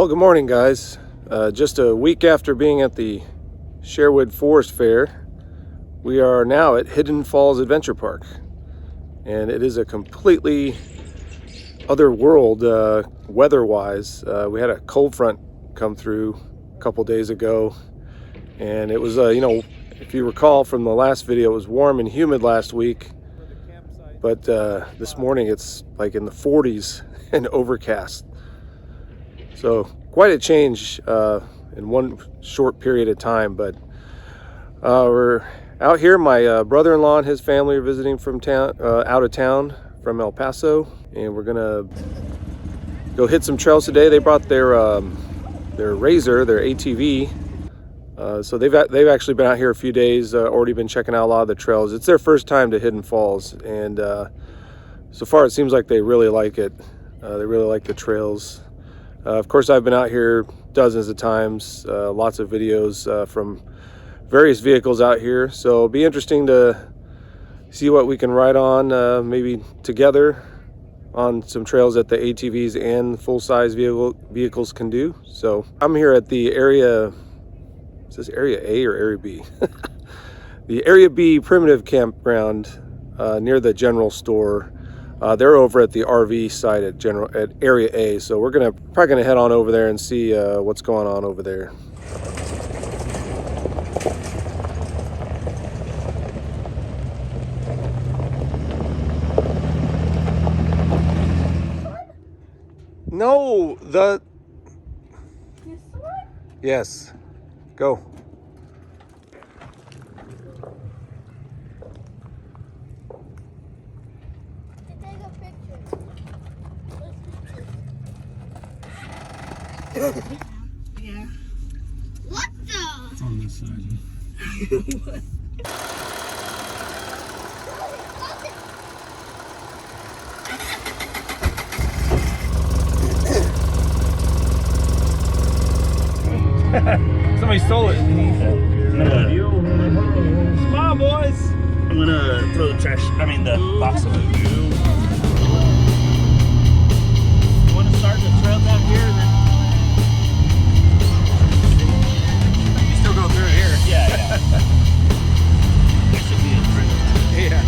Well, good morning, guys. Just a week after being at the Sherwood Forest Fair, we are now at Hidden Falls Adventure Park, and it is a completely other world weather-wise. We had a cold front come through a couple days ago, and it was if you recall from the last video, it was warm and humid last week, but this morning it's like in the 40s and overcast. So quite a change in one short period of time, but we're out here. My brother-in-law and his family are visiting from town, out of town from El Paso, and we're gonna go hit some trails today. They brought their RZR, their ATV, so they've actually been out here a few days, already been checking out a lot of the trails. It's their first time to Hidden Falls, and so far it seems like they really like it. They really like the trails. Of course, I've been out here dozens of times, lots of videos from various vehicles out here, so it'll be interesting to see what we can ride on, maybe together on some trails that the ATVs and full-size vehicles can do. So I'm here at the area, is this Area A or Area B? The Area B primitive campground near the general store. They're over at the RV side at Area A, so we're probably gonna head on over there and see what's going on over there. No, this one? Yes, go. Yeah. What the? It's on this side. Somebody stole it. Smile, boys. I'm gonna throw the box away. You want to start the trail down here, then? You still go through it here. Yeah. There should be a trail. Yeah.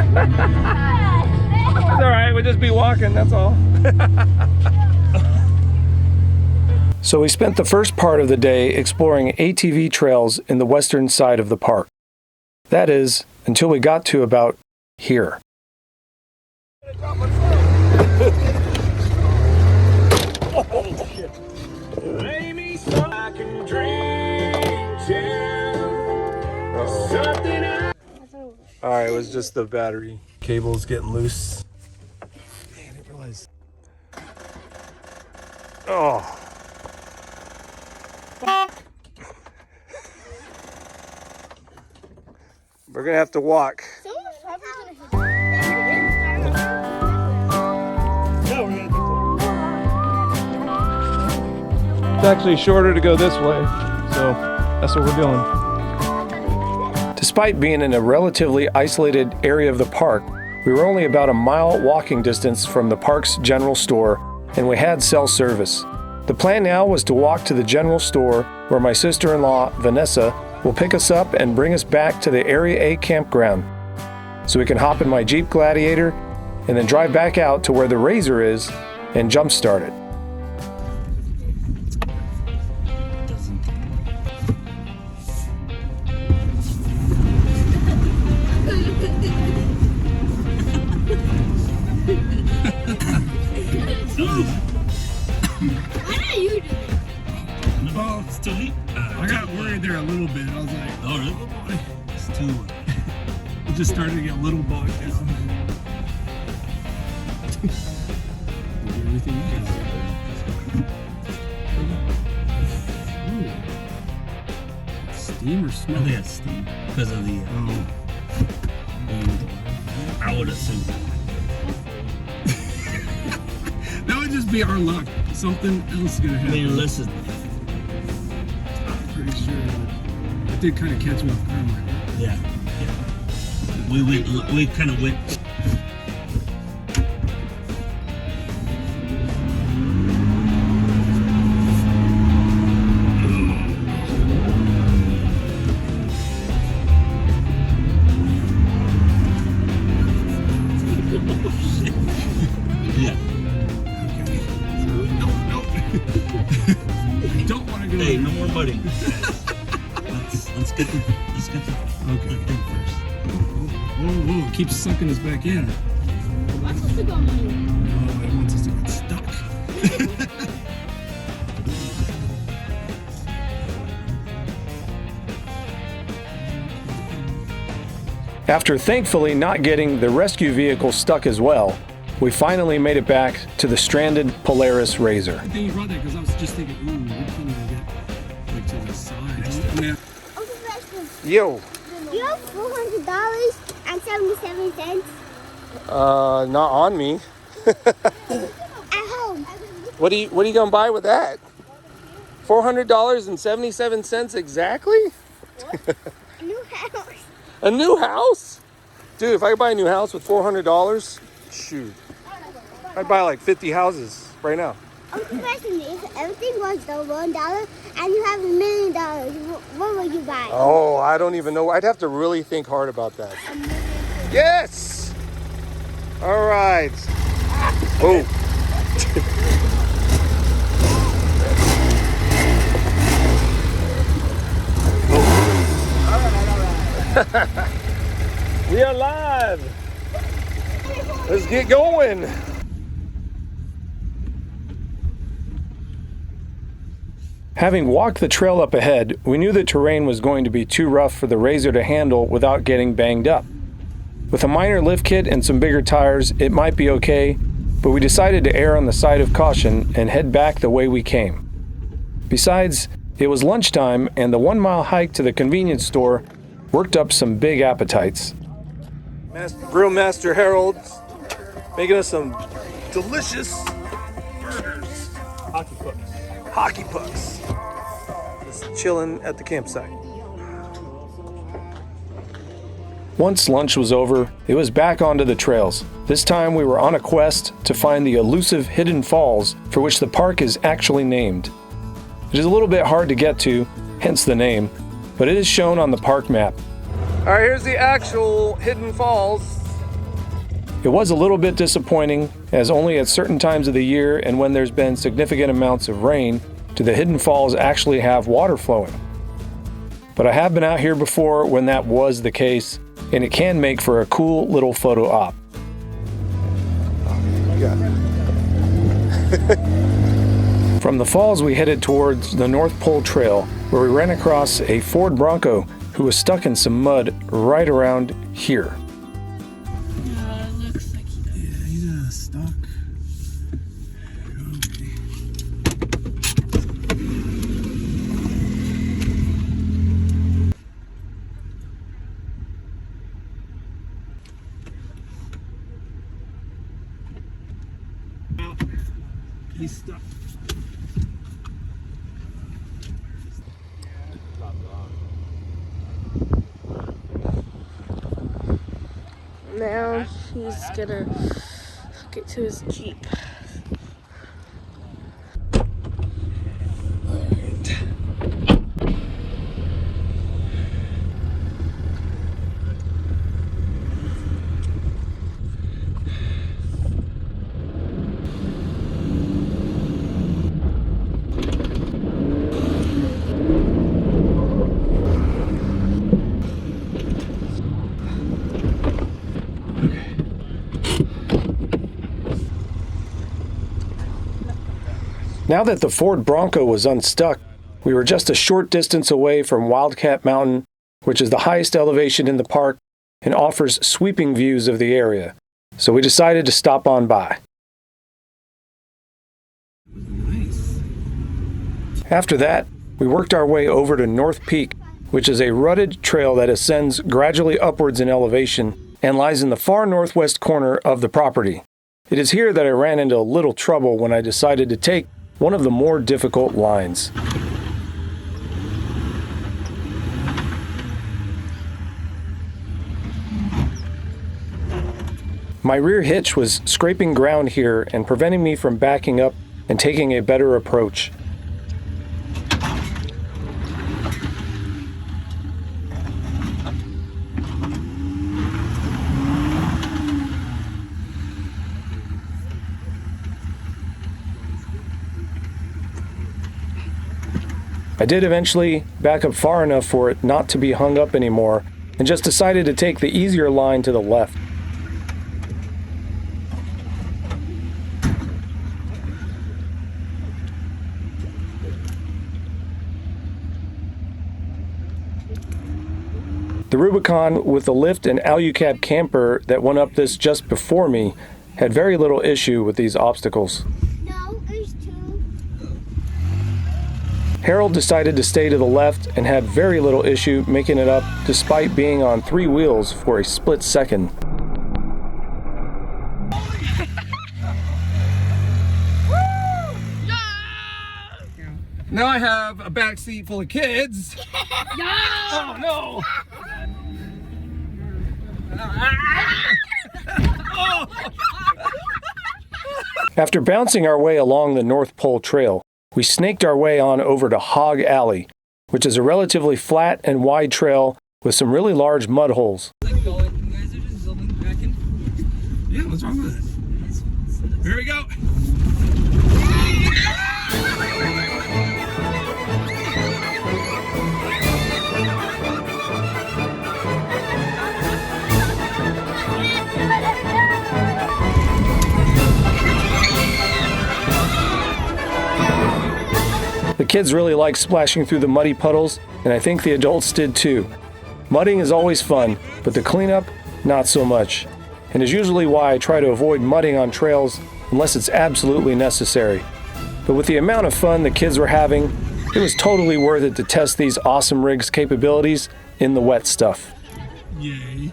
It's all right, we'll just be walking, that's all. So we spent the first part of the day exploring ATV trails in the western side of the park. That is, until we got to about here. Alright, it was just the battery cables getting loose. Man, I didn't realize. Oh. We're gonna have to walk. It's actually shorter to go this way, so that's what we're doing. Despite being in a relatively isolated area of the park, we were only about a mile walking distance from the park's general store, and we had cell service. The plan now was to walk to the general store where my sister-in-law, Vanessa, will pick us up and bring us back to the Area A campground so we can hop in my Jeep Gladiator and then drive back out to where the RZR is and jump start it. What are you doing? Oh, it's too late. I got worried there a little bit. I was like, Oh, really? It's too. it just started to get a little bogged down. Everything else. Ooh. Steam or I smoke? think it's steam because of the. I would assume. That would just be our luck. Something else is gonna I happen. mean, listen. I'm pretty sure it did kind of catch me off guard. Yeah. We kind of went. Yeah. I don't want to go. Hey, no more budding. let's get the Okay. thing first. Whoa, keeps sucking us back in. What's supposed to go on? No, it wants us to get stuck. After thankfully not getting the rescue vehicle stuck as well, we finally made it back to the stranded Polaris RZR. I think you brought that because I was just thinking, ooh, we can't even get like to the side. Yeah. Uncle Preston, Yo, you have $400.77 not on me. at home. What are you gonna buy with that? $400.77 exactly? A new house. A new house? Dude, if I could buy a new house with $400, shoot. I'd buy like 50 houses right now. Uncle Preston, if everything was the $1 and you have $1 million, what would you buy? Oh, I don't even know. I'd have to really think hard about that. Yes! All right. Oh. We are live. Let's get going. Having walked the trail up ahead, we knew the terrain was going to be too rough for the RZR to handle without getting banged up. With a minor lift kit and some bigger tires, it might be okay, but we decided to err on the side of caution and head back the way we came. Besides, it was lunchtime and the 1-mile hike to the convenience store worked up some big appetites. Grill Master Harold making us some delicious burgers. Hockey pucks. Just chilling at the campsite. Once lunch was over, it was back onto the trails. This time we were on a quest to find the elusive hidden falls for which the park is actually named. It is a little bit hard to get to, hence the name, but it is shown on the park map. All right, here's the actual hidden falls. It was a little bit disappointing, as only at certain times of the year and when there's been significant amounts of rain do the hidden falls actually have water flowing. But I have been out here before when that was the case, and it can make for a cool little photo op. From the falls we headed towards the North Pole Trail, where we ran across a Ford Bronco who was stuck in some mud right around here. Yeah, it looks like he does. Yeah, he's stuck. Okay. He's stuck. Now he's gonna get to his Jeep. Now that the Ford Bronco was unstuck, we were just a short distance away from Wildcat Mountain, which is the highest elevation in the park and offers sweeping views of the area. So we decided to stop on by. Nice. After that, we worked our way over to North Peak, which is a rutted trail that ascends gradually upwards in elevation and lies in the far northwest corner of the property. It is here that I ran into a little trouble when I decided to take one of the more difficult lines. My rear hitch was scraping ground here and preventing me from backing up and taking a better approach. I did eventually back up far enough for it not to be hung up anymore and just decided to take the easier line to the left. The Rubicon with the lift and Alucab camper that went up this just before me had very little issue with these obstacles. No, there's two. Harold decided to stay to the left and had very little issue making it up despite being on 3 wheels for a split second. Now I have a back seat full of kids. Oh no! After bouncing our way along the North Pole Trail, we snaked our way on over to Hog Alley, which is a relatively flat and wide trail with some really large mud holes. Yeah, what's wrong with it? Here we go. The kids really like splashing through the muddy puddles, and I think the adults did too. Mudding is always fun, but the cleanup, not so much. And is usually why I try to avoid mudding on trails unless it's absolutely necessary. But with the amount of fun the kids were having, it was totally worth it to test these awesome rigs' capabilities in the wet stuff. Yay.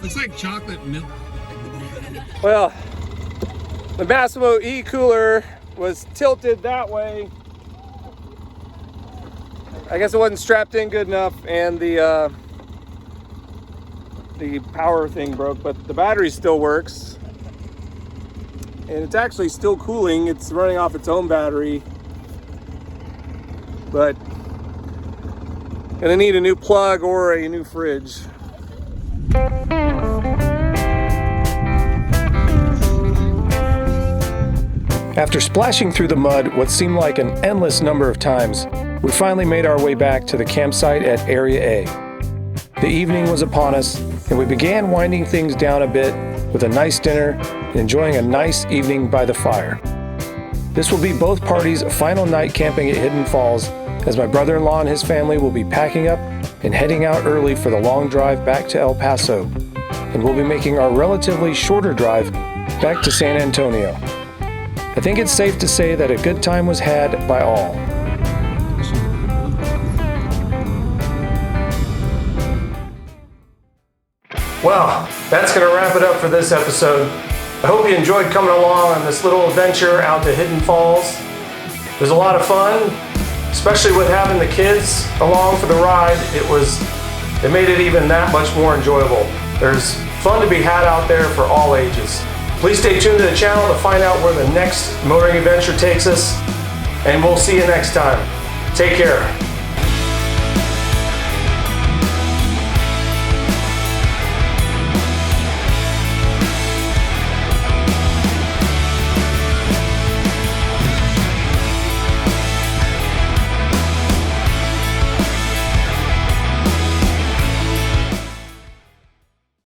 Looks like chocolate milk. Well, the Massimo E-Cooler was tilted that way. I guess it wasn't strapped in good enough, and the power thing broke, but the battery still works. And it's actually still cooling. It's running off its own battery. But gonna need a new plug or a new fridge. After splashing through the mud what seemed like an endless number of times, we finally made our way back to the campsite at Area A. The evening was upon us, and we began winding things down a bit with a nice dinner and enjoying a nice evening by the fire. This will be both parties' final night camping at Hidden Falls, as my brother-in-law and his family will be packing up and heading out early for the long drive back to El Paso, and we'll be making our relatively shorter drive back to San Antonio. I think it's safe to say that a good time was had by all. Well, that's going to wrap it up for this episode. I hope you enjoyed coming along on this little adventure out to Hidden Falls. It was a lot of fun, especially with having the kids along for the ride. It made it even that much more enjoyable. There's fun to be had out there for all ages. Please stay tuned to the channel to find out where the next motoring adventure takes us, and we'll see you next time. Take care.